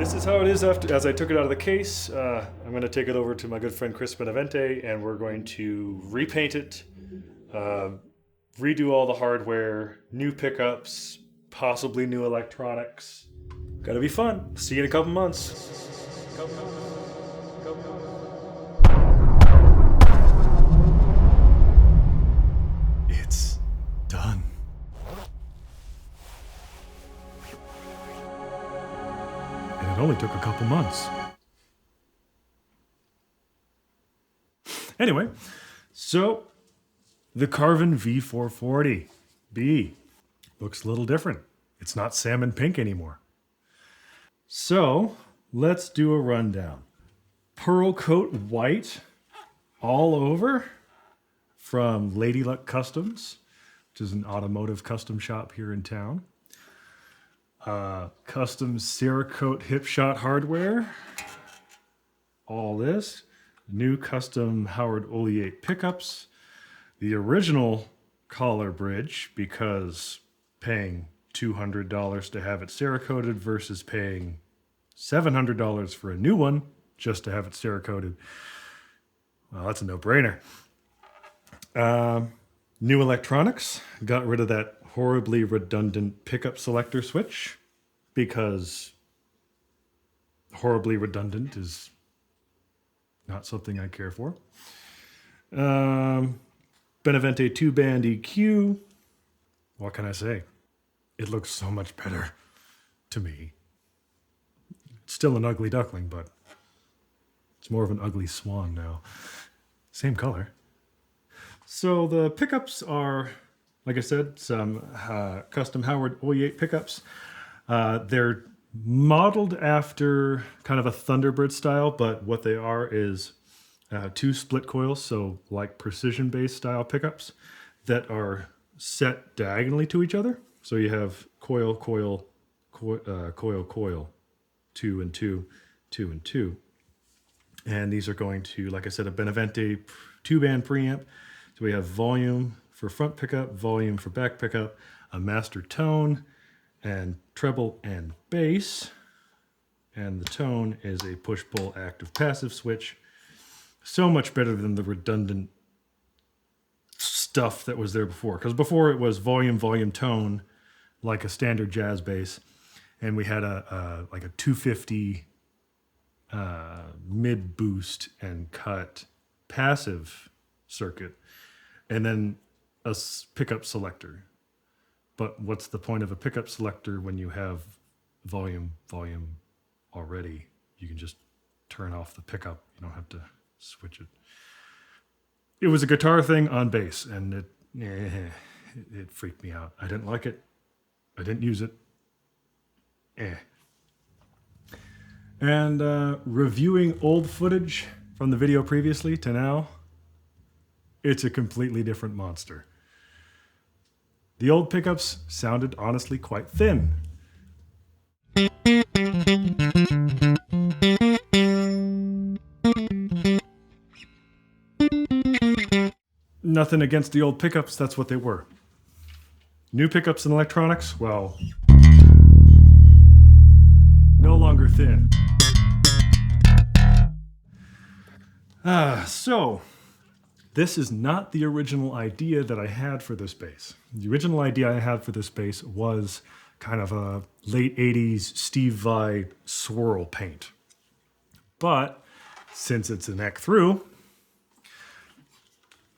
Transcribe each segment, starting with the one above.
this is how it is as I took it out of the case. I'm going to take it over to my good friend Chris Benavente, and we're going to repaint it, redo all the hardware, new pickups, possibly new electronics. Gotta be fun. See you in a couple months. It's done. And it only took a couple months. Anyway, so the Carvin V440B looks a little different. It's not salmon pink anymore. So let's do a rundown. Pearl coat white all over from Lady Luck Customs, which is an automotive custom shop here in town. Custom Cerakote hip shot hardware. All this. New custom Howard Oleate pickups. The original collar bridge, because paying $200 to have it Cerakoted versus paying $700 for a new one just to have it Cerakoted. Well, that's a no-brainer. New electronics. Got rid of that horribly redundant pickup selector switch, because horribly redundant is not something I care for. Benavente 2-band EQ. What can I say? It looks so much better to me. It's still an ugly duckling, but it's more of an ugly swan now. Same color. So the pickups are, like I said, some custom Howard Oleate pickups. They're modeled after kind of a Thunderbird style, but what they are is two split coils, so like precision-based style pickups that are set diagonally to each other. So you have coil, coil, coil, coil, 2 and 2, 2 and 2. And these are going to, like I said, a Benavente 2-band preamp. So we have volume for front pickup, volume for back pickup, a master tone, and treble and bass. And the tone is a push-pull active passive switch. So much better than the redundant stuff that was there before. Because before it was volume, volume, tone, like a standard jazz bass. And we had like a 250 mid boost and cut passive circuit, and then a pickup selector. But what's the point of a pickup selector when you have volume already? You can just turn off the pickup. You don't have to switch it. It was a guitar thing on bass, and it freaked me out. I didn't like it. I didn't use it. And reviewing old footage from the video previously to now, it's a completely different monster. The old pickups sounded honestly quite thin. Nothing against the old pickups, that's what they were. New pickups and electronics, well, no longer thin. So, this is not the original idea that I had for this bass. The original idea I had for this bass was kind of a late 80s Steve Vai swirl paint. But since it's a neck through,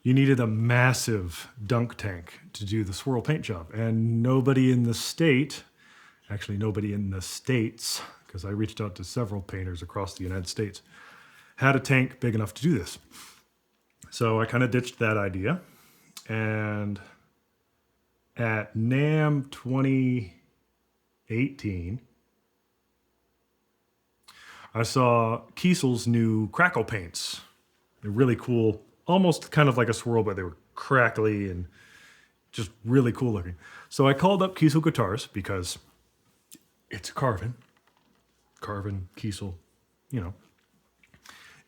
you needed a massive dunk tank to do the swirl paint job. And nobody in the state, actually nobody in the states, because I reached out to several painters across the United States, had a tank big enough to do this. So I kind of ditched that idea. And at NAMM 2018, I saw Kiesel's new crackle paints. They're really cool, almost kind of like a swirl, but they were crackly and just really cool looking. So I called up Kiesel Guitars because it's a Carvin, Kiesel, you know.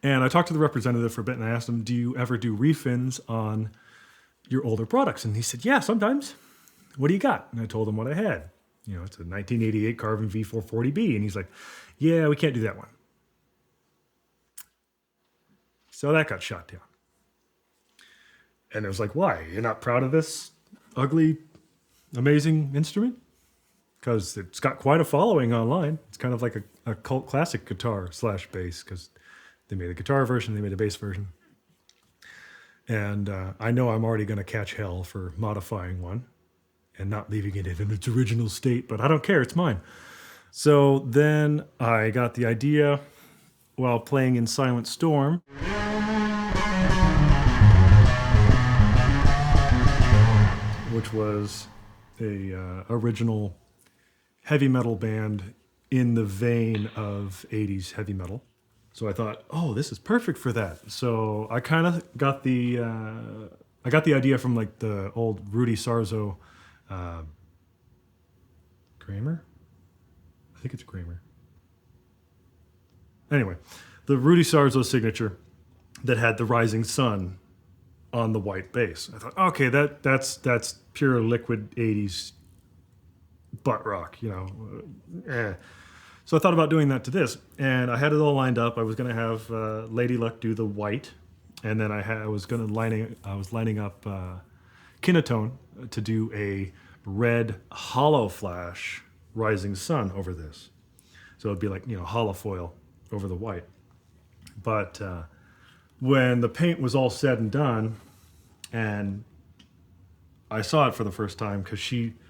And I talked to the representative for a bit and I asked him, do you ever do refins on your older products? And he said, yeah, sometimes. What do you got? And I told him what I had. You know, it's a 1988 Carvin V440B. And he's like, yeah, we can't do that one. So that got shot down. And it was like, why? You're not proud of this ugly, amazing instrument? Because it's got quite a following online. It's kind of like a cult classic guitar / bass, because they made a guitar version, they made a bass version. And I know I'm already going to catch hell for modifying one and not leaving it in its original state, but I don't care, it's mine. So then I got the idea while playing in Silent Storm. Which was a original heavy metal band in the vein of 80s heavy metal. So I thought, oh, this is perfect for that. So I kind of got the idea from like the old Rudy Sarzo, Kramer? I think it's Kramer. Anyway, the Rudy Sarzo signature that had the rising sun on the white bass. I thought, okay, that's pure liquid 80s butt rock, you know. So I thought about doing that to this, and I had it all lined up. I was going to have Lady Luck do the white, and then I was lining up Kinatone to do a red hollow flash rising sun over this. So it'd be like, you know, hollow foil over the white. But when the paint was all said and done, and I saw it for the first time, because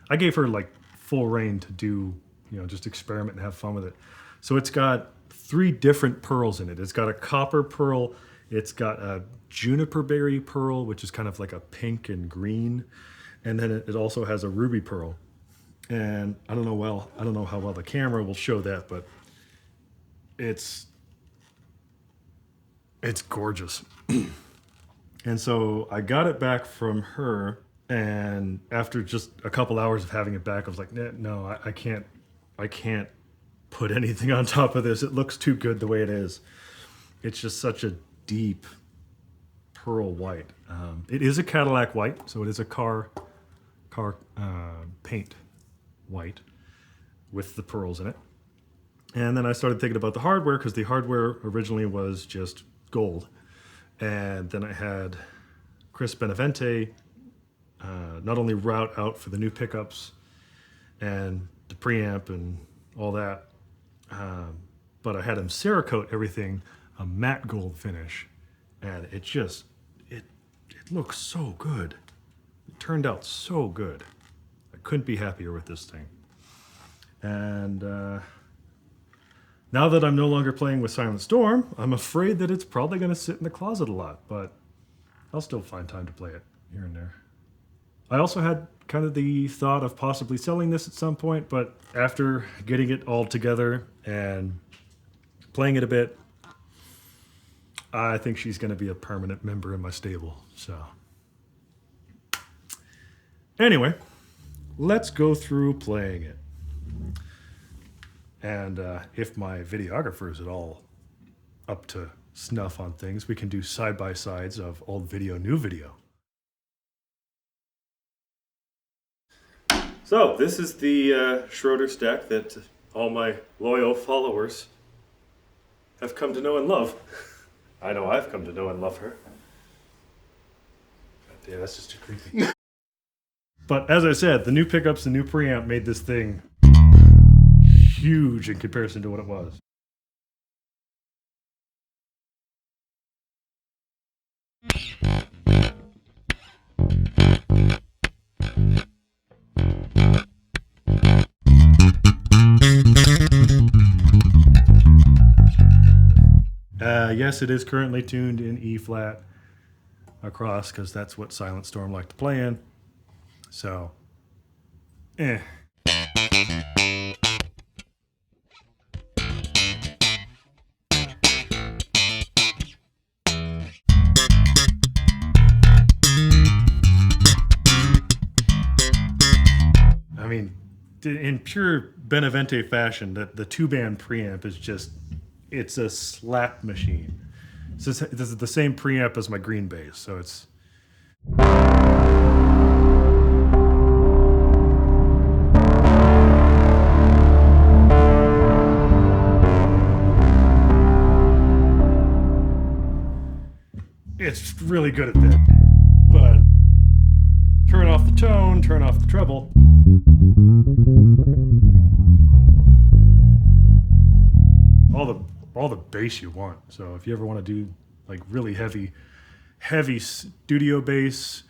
I gave her like full reign to do, you know, just experiment and have fun with it. So it's got 3 different pearls in it. It's got a copper pearl, it's got a juniper berry pearl, which is kind of like a pink and green, and then it also has a ruby pearl. And I don't know how well the camera will show that, but it's gorgeous. And so I got it back from her, and after just a couple hours of having it back, I was like, no, I can't put anything on top of this. It looks too good the way it is. It's just such a deep pearl white. It is a Cadillac white, so it is a car paint white with the pearls in it. And then I started thinking about the hardware, because the hardware originally was just gold. And then I had Chris Benavente not only route out for the new pickups and the preamp and all that, but I had him Cerakote everything a matte gold finish, and it looks so good. It turned out so good. I couldn't be happier with this thing. And now that I'm no longer playing with Silent Storm, I'm afraid that it's probably going to sit in the closet a lot, but I'll still find time to play it here and there. I also had kind of the thought of possibly selling this at some point, but after getting it all together and playing it a bit, I think she's going to be a permanent member in my stable. So anyway, let's go through playing it. And if my videographer is at all up to snuff on things, we can do side-by-sides of old video, new video. So this is the Schroeder stack that all my loyal followers have come to know and love. I know I've come to know and love her. Yeah, that's just too creepy. But as I said, the new pickups and new preamp made this thing huge in comparison to what it was. Yes, it is currently tuned in E flat across, because that's what Silent Storm liked to play in. So, I mean, in pure Benavente fashion, the 2-band preamp is just, it's a slap machine. This is the same preamp as my green bass, so it's... really good at that. But turn off the tone, turn off the treble. All the bass you want. So if you ever want to do like really heavy studio bass,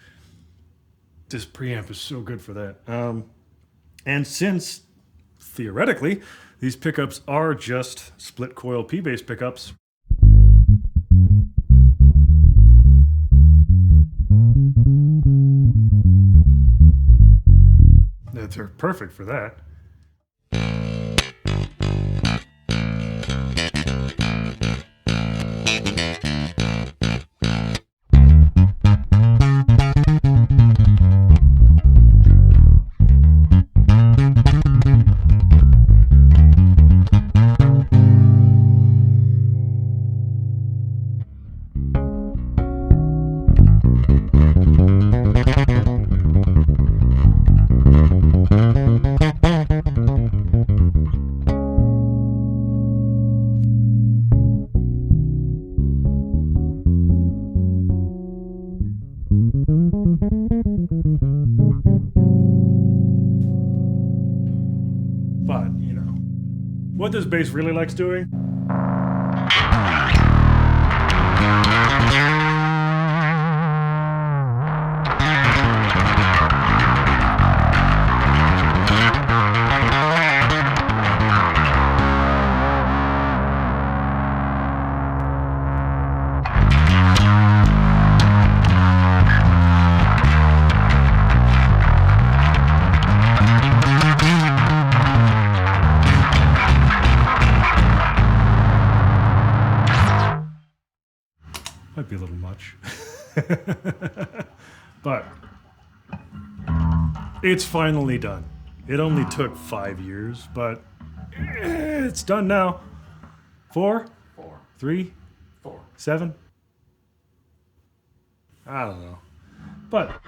this preamp is so good for that. And since theoretically these pickups are just split coil P-bass pickups, they're perfect for that. But, you know, what this bass really likes doing might be a little much. But it's finally done. It only took 5 years, but it's done now. 4? 4. 3? 4. 7? I don't know. But